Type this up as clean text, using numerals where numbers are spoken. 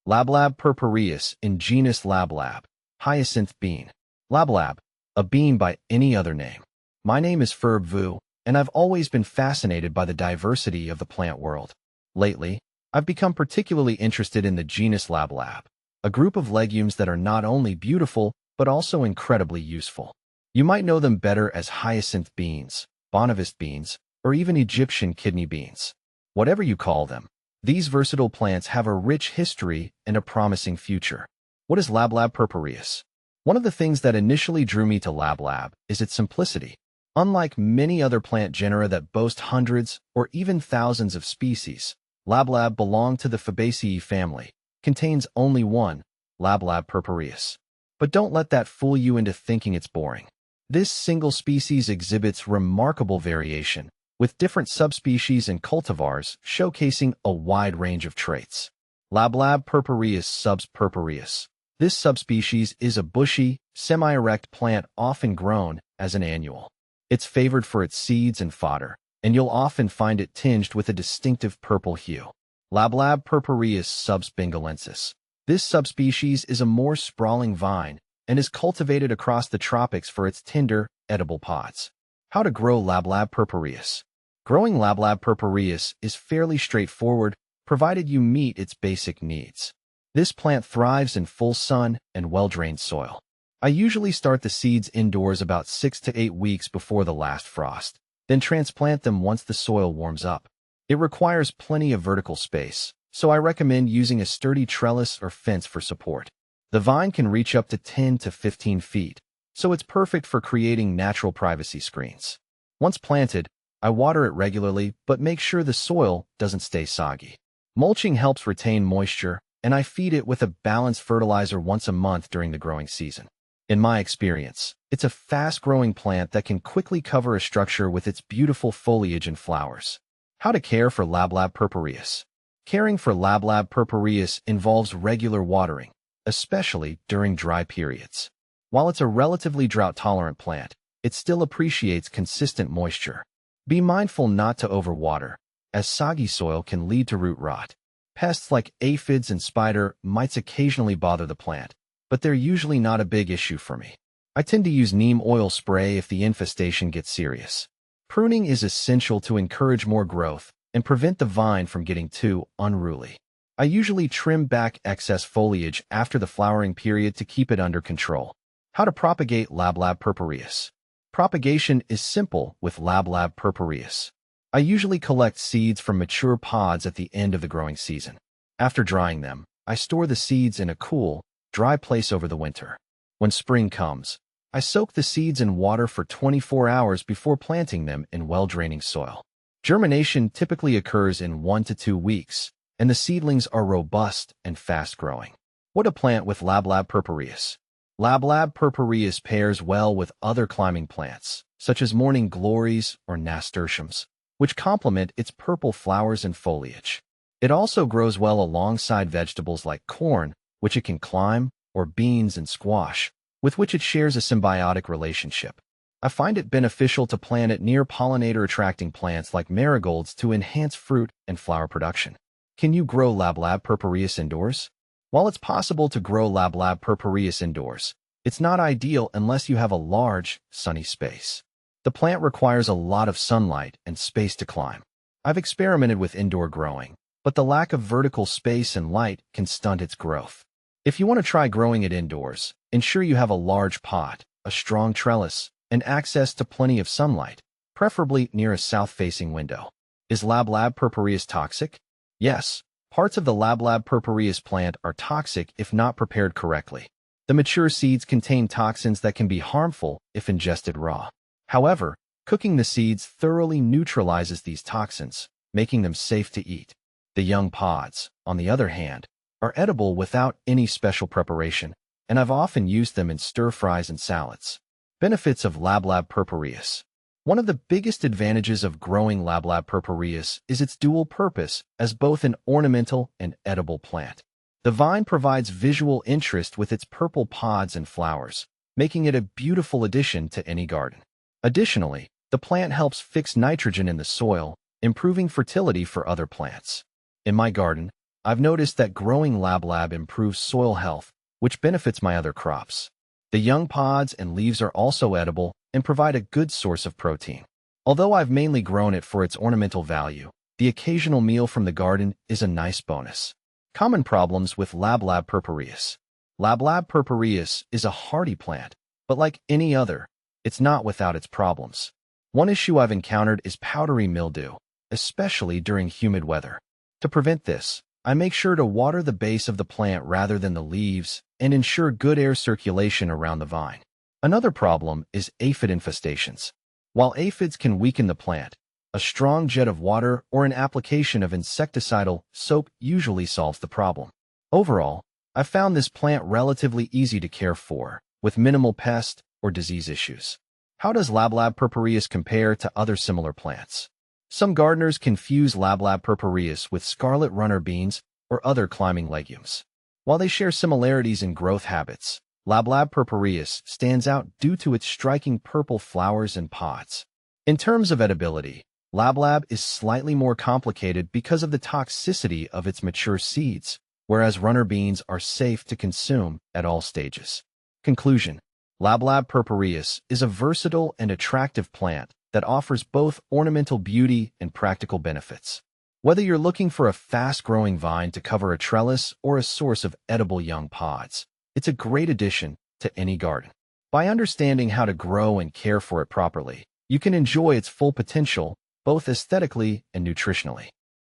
Lablab purpureus in genus Lablab, hyacinth bean. Lablab, a bean by any other name. My name is Purpureus, and I've always been fascinated by the diversity of the plant world. Lately, I've become particularly interested in the genus Lablab, a group of legumes that are not only beautiful, but also incredibly useful. You might know them better as hyacinth beans, Bonavist beans, or even Egyptian kidney beans. Whatever you call them, these versatile plants have a rich history and a promising future. What is Lablab purpureus? One of the things that initially drew me to Lablab is its simplicity. Unlike many other plant genera that boast hundreds or even thousands of species, Lablab belong to the Fabaceae family, contains only one, Lablab purpureus. But don't let that fool you into thinking it's boring. This single species exhibits remarkable variation, with different subspecies and cultivars showcasing a wide range of traits. Lablab purpureus subs purpureus. This subspecies is a bushy, semi-erect plant often grown as an annual. It's favored for its seeds and fodder, and you'll often find it tinged with a distinctive purple hue. Lablab purpureus subs bengalensis. This subspecies is a more sprawling vine and is cultivated across the tropics for its tender, edible pods. How to grow Lablab purpureus? Growing Lablab purpureus is fairly straightforward, provided you meet its basic needs. This plant thrives in full sun and well-drained soil. I usually start the seeds indoors about 6 to 8 weeks before the last frost, then transplant them once the soil warms up. It requires plenty of vertical space, so I recommend using a sturdy trellis or fence for support. The vine can reach up to 10 to 15 feet, so it's perfect for creating natural privacy screens. Once planted, I water it regularly, but make sure the soil doesn't stay soggy. Mulching helps retain moisture, and I feed it with a balanced fertilizer once a month during the growing season. In my experience, it's a fast-growing plant that can quickly cover a structure with its beautiful foliage and flowers. How to care for Lablab purpureus? Caring for Lablab purpureus involves regular watering, especially during dry periods. While it's a relatively drought-tolerant plant, it still appreciates consistent moisture. Be mindful not to overwater, as soggy soil can lead to root rot. Pests like aphids and spider mites occasionally bother the plant, but they're usually not a big issue for me. I tend to use neem oil spray if the infestation gets serious. Pruning is essential to encourage more growth and prevent the vine from getting too unruly. I usually trim back excess foliage after the flowering period to keep it under control. How to propagate Lablab purpureus? Propagation is simple with Lablab purpureus. I usually collect seeds from mature pods at the end of the growing season. After drying them, I store the seeds in a cool, dry place over the winter. When spring comes, I soak the seeds in water for 24 hours before planting them in well-draining soil. Germination typically occurs in 1 to 2 weeks, and the seedlings are robust and fast-growing. What to plant with Lablab purpureus? Lablab purpureus pairs well with other climbing plants, such as morning glories or nasturtiums, which complement its purple flowers and foliage. It also grows well alongside vegetables like corn, which it can climb, or beans and squash, with which it shares a symbiotic relationship. I find it beneficial to plant it near pollinator-attracting plants like marigolds to enhance fruit and flower production. Can you grow Lablab purpureus indoors? While it's possible to grow Lablab purpureus indoors, it's not ideal unless you have a large, sunny space. The plant requires a lot of sunlight and space to climb. I've experimented with indoor growing, but the lack of vertical space and light can stunt its growth. If you want to try growing it indoors, ensure you have a large pot, a strong trellis, and access to plenty of sunlight, preferably near a south-facing window. Is Lablab purpureus toxic? Yes, parts of the Lablab purpureus plant are toxic if not prepared correctly. The mature seeds contain toxins that can be harmful if ingested raw. However, cooking the seeds thoroughly neutralizes these toxins, making them safe to eat. The young pods, on the other hand, are edible without any special preparation, and I've often used them in stir-fries and salads. Benefits of Lablab purpureus. One of the biggest advantages of growing Lablab purpureus is its dual purpose as both an ornamental and edible plant. The vine provides visual interest with its purple pods and flowers, making it a beautiful addition to any garden. Additionally, the plant helps fix nitrogen in the soil, improving fertility for other plants. In my garden, I've noticed that growing Lablab improves soil health, which benefits my other crops. The young pods and leaves are also edible and provide a good source of protein. Although I've mainly grown it for its ornamental value, the occasional meal from the garden is a nice bonus. Common problems with Lablab purpureus. Lablab purpureus is a hardy plant, but like any other, it's not without its problems. One issue I've encountered is powdery mildew, especially during humid weather. To prevent this, I make sure to water the base of the plant rather than the leaves and ensure good air circulation around the vine. Another problem is aphid infestations. While aphids can weaken the plant, a strong jet of water or an application of insecticidal soap usually solves the problem. Overall, I've found this plant relatively easy to care for, with minimal pest or disease issues. How does Lablab purpureus compare to other similar plants? Some gardeners confuse Lablab purpureus with scarlet runner beans or other climbing legumes. While they share similarities in growth habits, Lablab purpureus stands out due to its striking purple flowers and pods. In terms of edibility, Lablab is slightly more complicated because of the toxicity of its mature seeds, whereas runner beans are safe to consume at all stages. Conclusion: Lablab purpureus is a versatile and attractive plant that offers both ornamental beauty and practical benefits. Whether you're looking for a fast-growing vine to cover a trellis or a source of edible young pods, it's a great addition to any garden. By understanding how to grow and care for it properly, you can enjoy its full potential, both aesthetically and nutritionally.